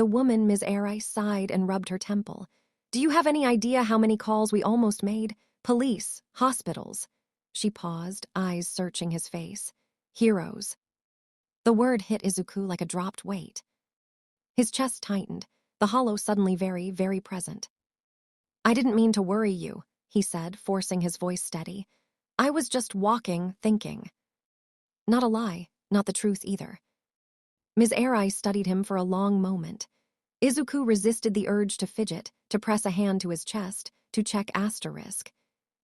The woman, Ms. Arai, sighed and rubbed her temple. Do you have any idea how many calls we almost made? Police, hospitals. She paused, eyes searching his face. Heroes. The word hit Izuku like a dropped weight. His chest tightened, the hollow suddenly very, very present. I didn't mean to worry you, he said, forcing his voice steady. I was just walking, thinking. Not a lie, not the truth either. Ms. Arai studied him for a long moment. Izuku resisted the urge to fidget, to press a hand to his chest, to check asterisk.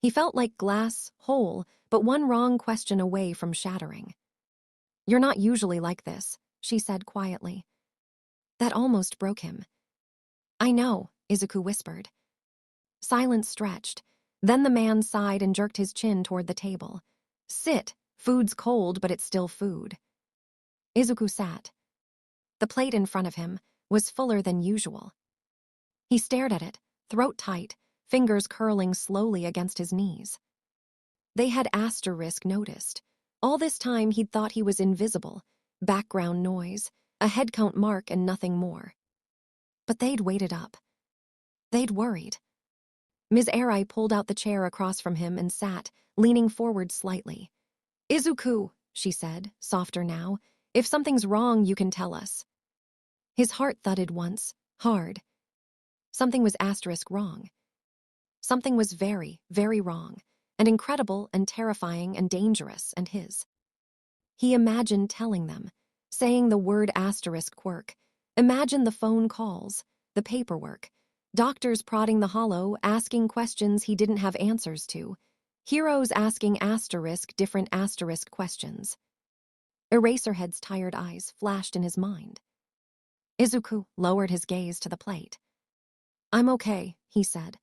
He felt like glass, whole, but one wrong question away from shattering. You're not usually like this, she said quietly. That almost broke him. I know, Izuku whispered. Silence stretched. Then the man sighed and jerked his chin toward the table. Sit. Food's cold, but it's still food. Izuku sat. The plate in front of him was fuller than usual. He stared at it, throat tight, fingers curling slowly against his knees. They had asterisk noticed. All this time he'd thought he was invisible, background noise, a headcount mark and nothing more. But they'd waited up. They'd worried. Ms. Arai pulled out the chair across from him and sat, leaning forward slightly. Izuku, she said, softer now, if something's wrong, you can tell us. His heart thudded once, hard. Something was asterisk wrong. Something was very, very wrong, and incredible and terrifying and dangerous and his. He imagined telling them, saying the word asterisk quirk. Imagined the phone calls, the paperwork, doctors prodding the hollow, asking questions he didn't have answers to, heroes asking different asterisk questions. Eraserhead's tired eyes flashed in his mind. Izuku lowered his gaze to the plate. I'm okay, he said.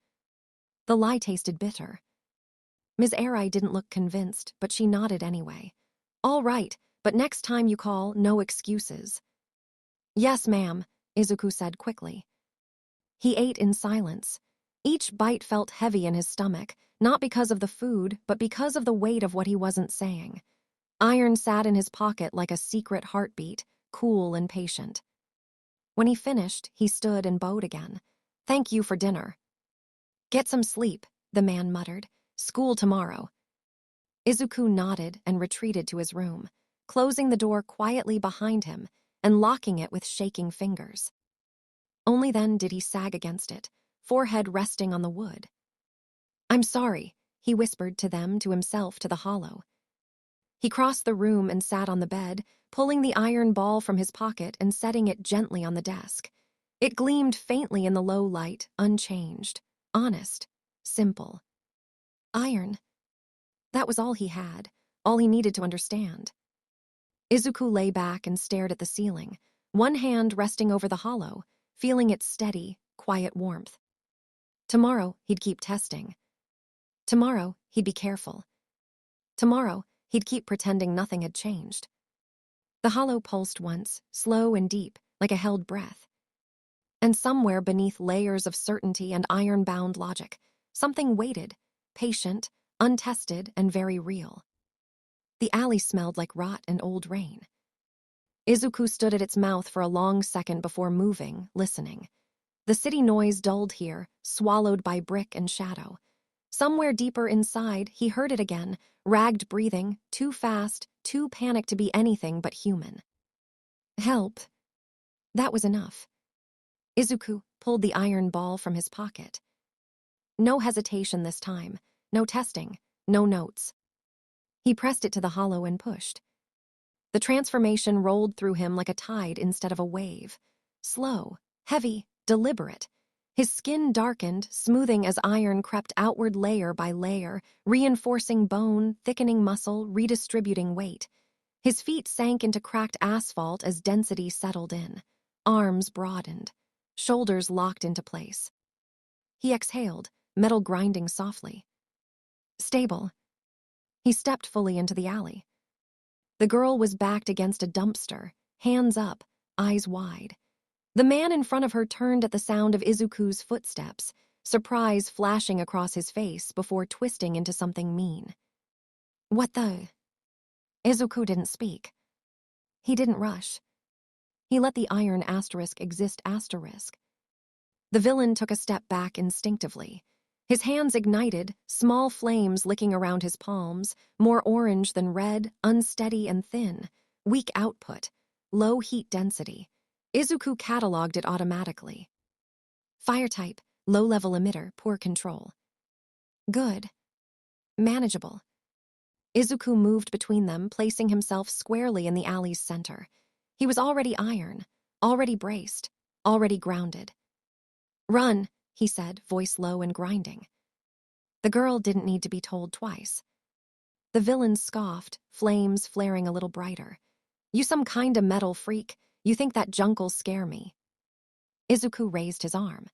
The lie tasted bitter. Ms. Arai didn't look convinced, but she nodded anyway. All right, but next time you call, no excuses. Yes, ma'am, Izuku said quickly. He ate in silence. Each bite felt heavy in his stomach, not because of the food, but because of the weight of what he wasn't saying. Iron sat in his pocket like a secret heartbeat, cool and patient. When he finished, he stood and bowed again. Thank you for dinner. Get some sleep, the man muttered. School tomorrow. Izuku nodded and retreated to his room, closing the door quietly behind him and locking it with shaking fingers. Only then did he sag against it, forehead resting on the wood. I'm sorry, he whispered to them, to himself, to the hollow. He crossed the room and sat on the bed, pulling the iron ball from his pocket and setting it gently on the desk. It gleamed faintly in the low light, unchanged, honest, simple. Iron. That was all he had, all he needed to understand. Izuku lay back and stared at the ceiling, one hand resting over the hollow, feeling its steady, quiet warmth. Tomorrow, he'd keep testing. Tomorrow, he'd be careful. Tomorrow, he'd keep pretending nothing had changed. The hollow pulsed once, slow and deep, like a held breath. And somewhere beneath layers of certainty and iron-bound logic, something waited, patient, untested, and very real. The alley smelled like rot and old rain. Izuku stood at its mouth for a long second before moving, listening. The city noise dulled here, swallowed by brick and shadow. Somewhere deeper inside, he heard it again, ragged breathing, too fast, too panicked to be anything but human. Help. That was enough. Izuku pulled the iron ball from his pocket. No hesitation this time, no testing, no notes. He pressed it to the hollow and pushed. The transformation rolled through him like a tide instead of a wave. Slow, heavy, deliberate. His skin darkened, smoothing as iron crept outward layer by layer, reinforcing bone, thickening muscle, redistributing weight. His feet sank into cracked asphalt as density settled in. Arms broadened. Shoulders locked into place. He exhaled, metal grinding softly. Stable. He stepped fully into the alley. The girl was backed against a dumpster, hands up, eyes wide. The man in front of her turned at the sound of Izuku's footsteps, surprise flashing across his face before twisting into something mean. What the? Izuku didn't speak. He didn't rush. He let the iron asterisk exist asterisk. The villain took a step back instinctively. His hands ignited, small flames licking around his palms, more orange than red, unsteady and thin. Weak output, low heat density. Izuku cataloged it automatically. Fire type, low-level emitter, poor control. Good. Manageable. Izuku moved between them, placing himself squarely in the alley's center. He was already iron, already braced, already grounded. "Run," he said, voice low and grinding. The girl didn't need to be told twice. The villain scoffed, flames flaring a little brighter. "You some kinda metal freak. You think that junk'll scare me." Izuku raised his arm.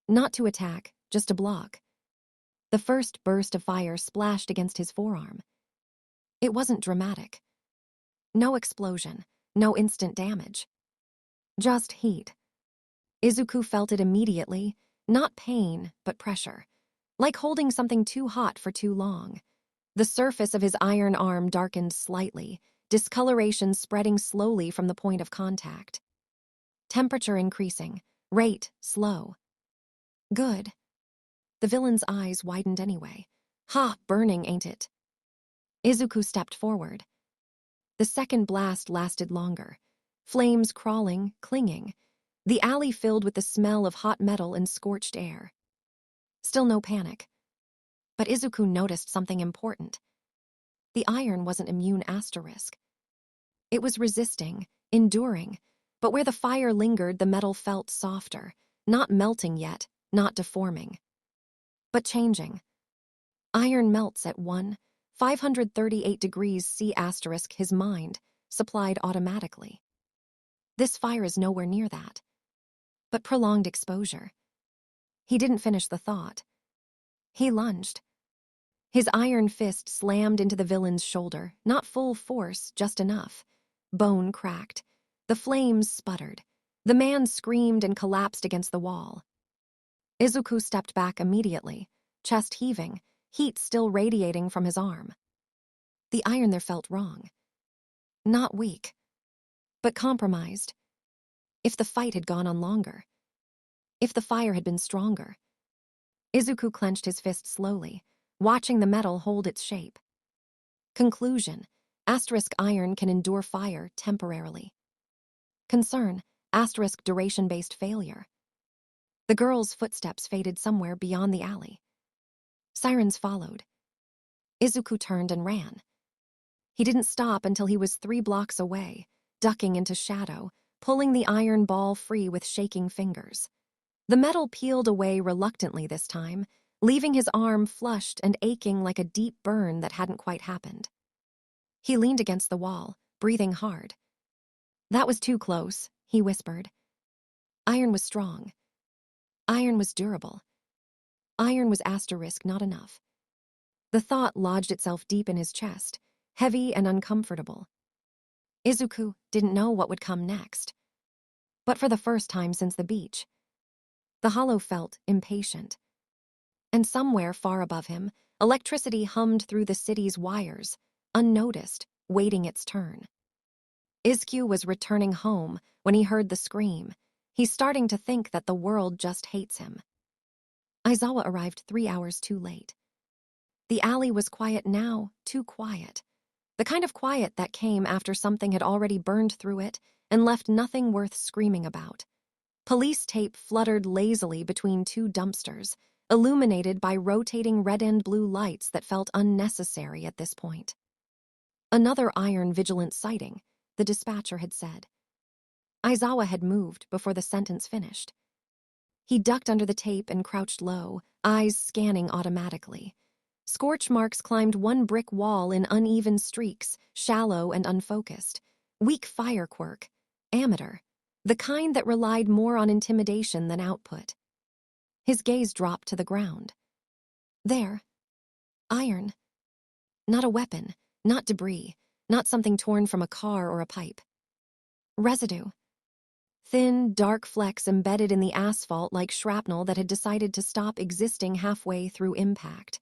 Not to attack, just to block. The first burst of fire splashed against his forearm. It wasn't dramatic. No explosion, no instant damage. Just heat. Izuku felt it immediately, not pain, but pressure. Like holding something too hot for too long. The surface of his iron arm darkened slightly, discoloration spreading slowly from the point of contact. Temperature increasing, rate slow. Good. The villain's eyes widened anyway. "Ha, burning, ain't it?" Izuku stepped forward. The second blast lasted longer. Flames crawling, clinging. The alley filled with the smell of hot metal and scorched air. Still no panic. But Izuku noticed something important. The iron wasn't immune asterisk. It was resisting, enduring, but where the fire lingered, the metal felt softer, not melting yet, not deforming. But changing. Iron melts at 538 degrees C asterisk his mind, supplied automatically. This fire is nowhere near that. But prolonged exposure. He didn't finish the thought. He lunged. His iron fist slammed into the villain's shoulder, not full force, just enough. Bone cracked. The flames sputtered. The man screamed and collapsed against the wall. Izuku stepped back immediately, chest heaving, heat still radiating from his arm. The iron there felt wrong. Not weak, but compromised. If the fight had gone on longer. If the fire had been stronger. Izuku clenched his fist slowly, watching the metal hold its shape. Conclusion: asterisk iron can endure fire temporarily. Concern: asterisk duration-based failure. The girl's footsteps faded somewhere beyond the alley. Sirens followed. Izuku turned and ran. He didn't stop until he was 3 blocks away, ducking into shadow, pulling the iron ball free with shaking fingers. The metal peeled away reluctantly this time, leaving his arm flushed and aching like a deep burn that hadn't quite happened. He leaned against the wall, breathing hard. "That was too close," he whispered. Iron was strong. Iron was durable. Iron was asterisk not enough. The thought lodged itself deep in his chest, heavy and uncomfortable. Izuku didn't know what would come next. But for the first time since the beach, the hollow felt impatient. And somewhere far above him, electricity hummed through the city's wires, unnoticed, waiting its turn. Izuku was returning home when he heard the scream. He's starting to think that the world just hates him. Aizawa arrived 3 hours too late. The alley was quiet now, too quiet. The kind of quiet that came after something had already burned through it and left nothing worth screaming about. Police tape fluttered lazily between 2 dumpsters, illuminated by rotating red and blue lights that felt unnecessary at this point. Another iron vigilant sighting, the dispatcher had said. Aizawa had moved before the sentence finished. He ducked under the tape and crouched low, eyes scanning automatically. Scorch marks climbed 1 brick wall in uneven streaks, shallow and unfocused. Weak fire quirk. Amateur. The kind that relied more on intimidation than output. His gaze dropped to the ground. There. Iron. Not a weapon, not debris, not something torn from a car or a pipe. Residue. Thin, dark flecks embedded in the asphalt like shrapnel that had decided to stop existing halfway through impact.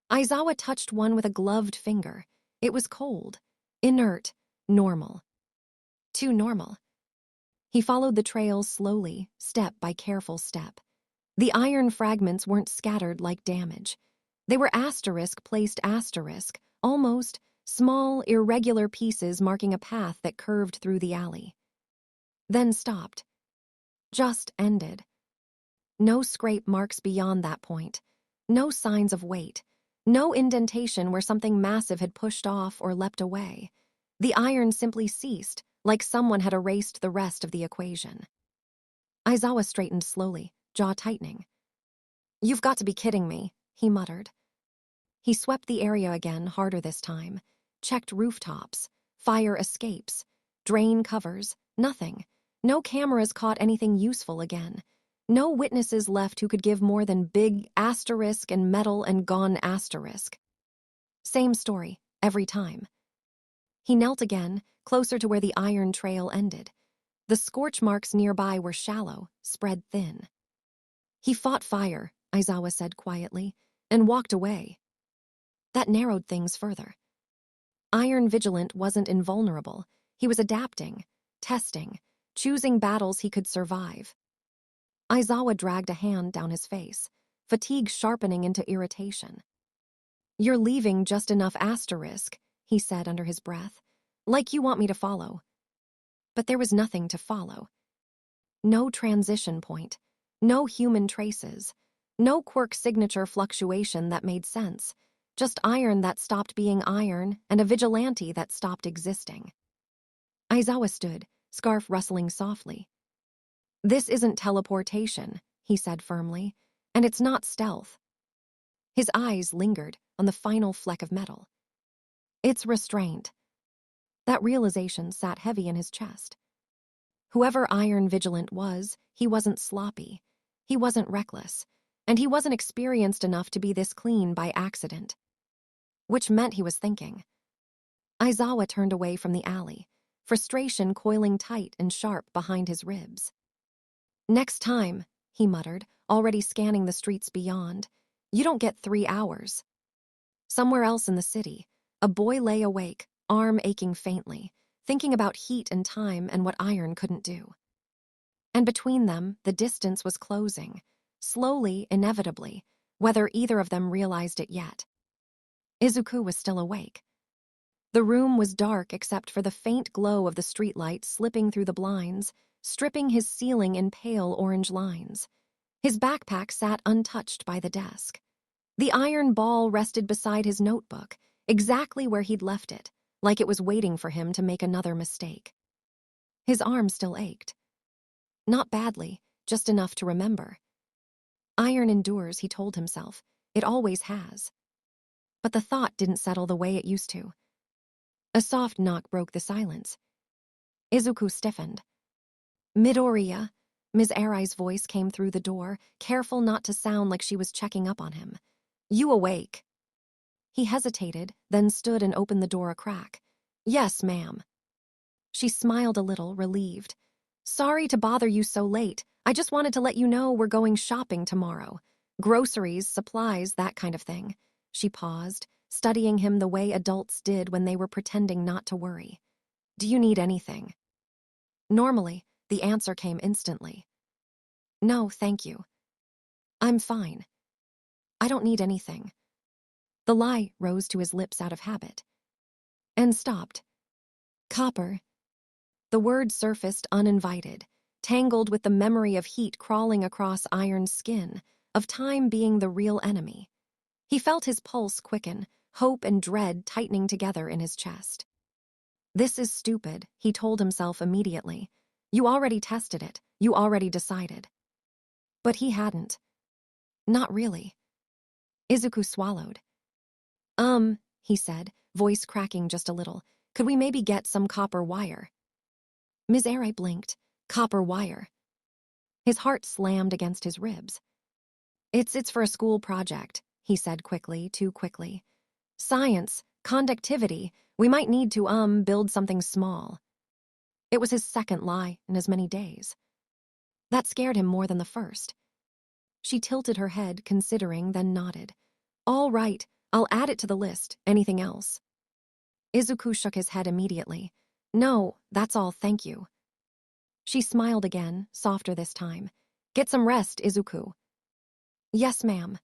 Aizawa touched one with a gloved finger. It was cold, inert, normal. Too normal. He followed the trail slowly, step by careful step. The iron fragments weren't scattered like damage. They were asterisk-placed asterisk, almost small, irregular pieces marking a path that curved through the alley. Then stopped. Just ended. No scrape marks beyond that point. No signs of weight. No indentation where something massive had pushed off or leapt away. The iron simply ceased, like someone had erased the rest of the equation. Aizawa straightened slowly, jaw tightening. "You've got to be kidding me," he muttered. He swept the area again, harder this time. Checked rooftops, fire escapes, drain covers, nothing. No cameras caught anything useful again. No witnesses left who could give more than big asterisk and metal and gone asterisk. Same story, every time. He knelt again, closer to where the iron trail ended. The scorch marks nearby were shallow, spread thin. "He fought fire," Aizawa said quietly, "and walked away." That narrowed things further. Iron Vigilant wasn't invulnerable. He was adapting, testing, choosing battles he could survive. Aizawa dragged a hand down his face, fatigue sharpening into irritation. "You're leaving just enough asterisk," he said under his breath, "like you want me to follow." But there was nothing to follow. No transition point, no human traces, no quirk signature fluctuation that made sense, just iron that stopped being iron and a vigilante that stopped existing. Aizawa stood, scarf rustling softly. "This isn't teleportation," he said firmly, "and it's not stealth." His eyes lingered on the final fleck of metal. "It's restraint." That realization sat heavy in his chest. Whoever Iron Vigilant was, he wasn't sloppy, he wasn't reckless, and he wasn't experienced enough to be this clean by accident. Which meant he was thinking. Aizawa turned away from the alley, frustration coiling tight and sharp behind his ribs. "Next time," he muttered, already scanning the streets beyond, "you don't get 3 hours." Somewhere else in the city, a boy lay awake, arm aching faintly, thinking about heat and time and what iron couldn't do. And between them, the distance was closing, slowly, inevitably, whether either of them realized it yet. Izuku was still awake. The room was dark except for the faint glow of the streetlight slipping through the blinds, stripping his ceiling in pale orange lines. His backpack sat untouched by the desk. The iron ball rested beside his notebook, exactly where he'd left it, like it was waiting for him to make another mistake. His arm still ached. Not badly, just enough to remember. Iron endures, he told himself. It always has. But the thought didn't settle the way it used to. A soft knock broke the silence. Izuku stiffened. "Midoriya," Ms. Arai's voice came through the door, careful not to sound like she was checking up on him. "You awake?" He hesitated, then stood and opened the door a crack. "Yes, ma'am." She smiled a little, relieved. "Sorry to bother you so late. I just wanted to let you know we're going shopping tomorrow. Groceries, supplies, that kind of thing." She paused, studying him the way adults did when they were pretending not to worry. "Do you need anything?" Normally, the answer came instantly. "No, thank you. I'm fine. I don't need anything." The lie rose to his lips out of habit. And stopped. "Copper." The word surfaced uninvited, tangled with the memory of heat crawling across Iron's skin, of time being the real enemy. He felt his pulse quicken, hope and dread tightening together in his chest. "This is stupid," he told himself immediately. "You already tested it. You already decided." But he hadn't. Not really. Izuku swallowed. He said, voice cracking just a little. "Could we maybe get some copper wire?" Ms. Arai blinked. "Copper wire." His heart slammed against his ribs. It's for a school project," he said quickly, too quickly. "Science, conductivity, we might need to, build something small." It was his second lie in as many days. That scared him more than the first. She tilted her head, considering, then nodded. "All right, I'll add it to the list. Anything else?" Izuku shook his head immediately. "No, that's all, thank you." She smiled again, softer this time. Get some rest, Izuku. Yes, ma'am.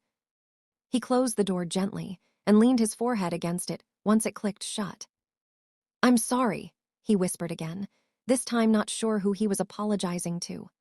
He closed the door gently and leaned his forehead against it once it clicked shut. I'm sorry, he whispered again, this time not sure who he was apologizing to.